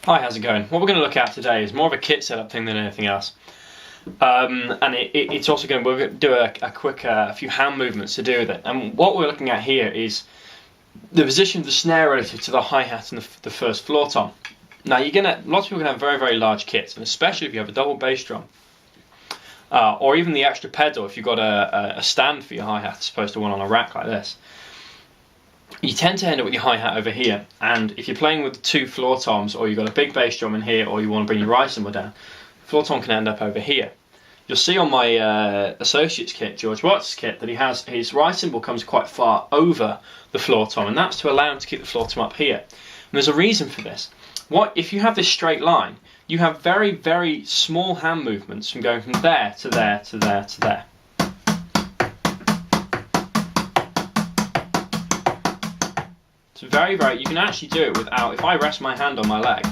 Hi, how's it going? What we're going to look at today is more of a kit setup thing than anything else. And it's also we're going to do a few hand movements to do with it. And what we're looking at here is the position of the snare relative to the hi-hat and the first floor tom. Now lots of people can have very, very large kits, and especially if you have a double bass drum. Or even the extra pedal if you've got a stand for your hi-hat as opposed to one on a rack like this. You tend to end up with your hi-hat over here, and if you're playing with two floor toms, or you've got a big bass drum in here, or you want to bring your ride cymbal down, the floor tom can end up over here. You'll see on my associate's kit, George Watts' kit, that his ride cymbal comes quite far over the floor tom, and that's to allow him to keep the floor tom up here. And there's a reason for this. If you have this straight line, you have very, very small hand movements from going from there to there to there to there. It's very, very, you can actually do it without, if I rest my hand on my leg,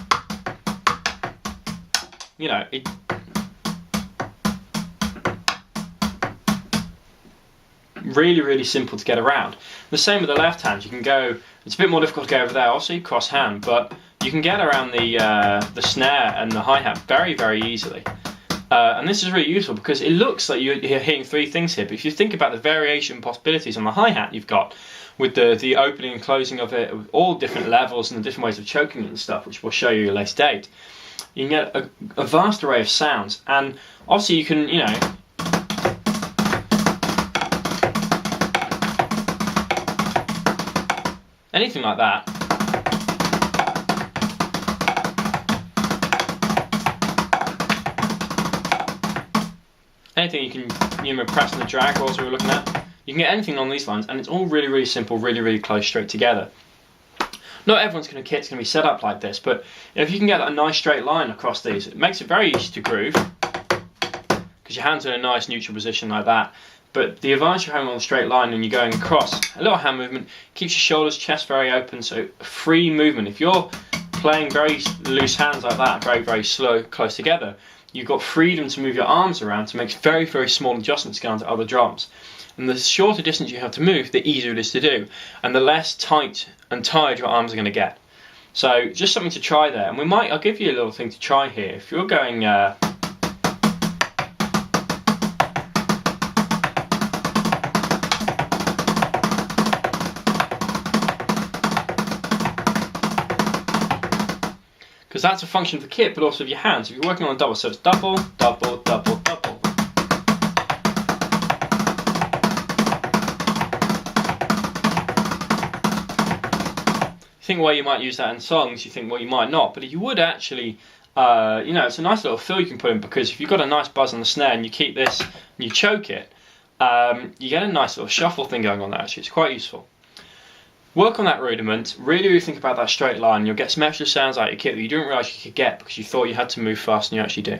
really, really simple to get around. The same with the left hand. You can go, it's a bit more difficult to go over there, also you cross hand, but you can get around the snare and the hi-hat very, very easily. And this is really useful because it looks like you're hitting three things here, but if you think about the variation possibilities on the hi-hat you've got, with the opening and closing of it, with all different levels and the different ways of choking it and stuff, which we'll show you at a later date, you can get a vast array of sounds. And obviously you can, anything like that. Anything you can, press on the drag rolls we were looking at. You can get anything along these lines, and it's all really, really simple, really, really close, straight together. Not everyone's kit's going to be set up like this, but if you can get a nice straight line across these, it makes it very easy to groove, because your hand's in a nice neutral position like that. But the advantage of having on a straight line when you're going across, a little hand movement, keeps your shoulders, chest very open, so free movement. If you're playing very loose hands like that, very, very slow, close together, you've got freedom to move your arms around to make very, very small adjustments going to other drums. And the shorter distance you have to move, the easier it is to do, and the less tight and tired your arms are going to get. So just something to try there. And I'll give you a little thing to try here. If you're going because that's a function of the kit, but also of your hands. If you're working on a double, so it's double, double, double, double. You think, well, you might use that in songs, you think, well, you might not, but you would actually, it's a nice little fill you can put in, because if you've got a nice buzz on the snare and you keep this and you choke it, you get a nice little shuffle thing going on there, actually. It's quite useful. Work on that rudiment, really, really think about that straight line. You'll get some extra sounds out of your kit that you didn't realise you could get because you thought you had to move fast and you actually do.